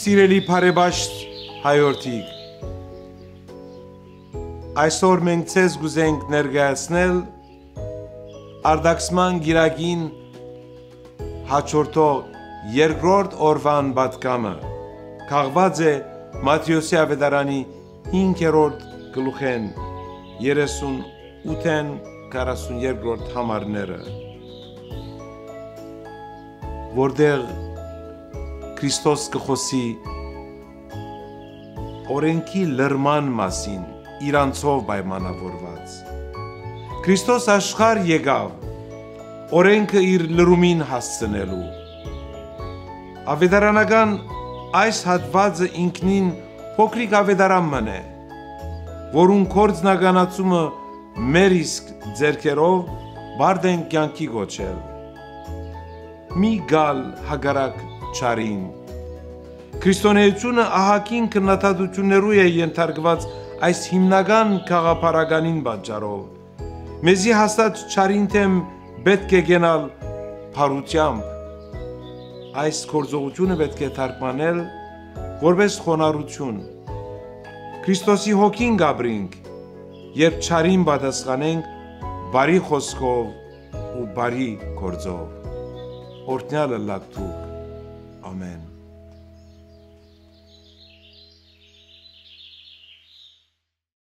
սիրելի բարեբաշտ հայրենիք, այսօր մենք ցեզ գուզենք ներկայացնել Արտաքսման գիրագին հաջորդող երկրորդ օրվան պատգամը, կախված է Մատթեոսի ավետարանի 5-րդ գլուխեն 38-ն 42-րդ համարները, որտեղ Քրիստոս կխոսի օրենքի լրման մասին իրանցով պայմանավորված։ Քրիստոս աշխարհ եկավ օրենքը իր լրումին հասցնելու։ Ավետարանական այս հատվածը ինքնին փոքրիկ ավետարան է, որուն գործնականացումը մեր իսկ ձեռքերով բարդ ենք կյանքի կոչել։ Մի գալ հակառակ չարին։ Քրիստոնեությունը ահագին քննադատություններու է ենթարկված այս հիմնական գաղափարականին պատճառով։ Մեզի հաստատ չարին թեմ պետք է գնալ փարությամբ։ Այս գործողությունը պետք է թարգմանել որպես խոնարհություն։ Քրիստոսի հոգին գաբրինք, երբ չարին պատասխանենք բարի խոսքով ու բարի գործով։ Օրհնյալը լաք դուք։ Ամեն։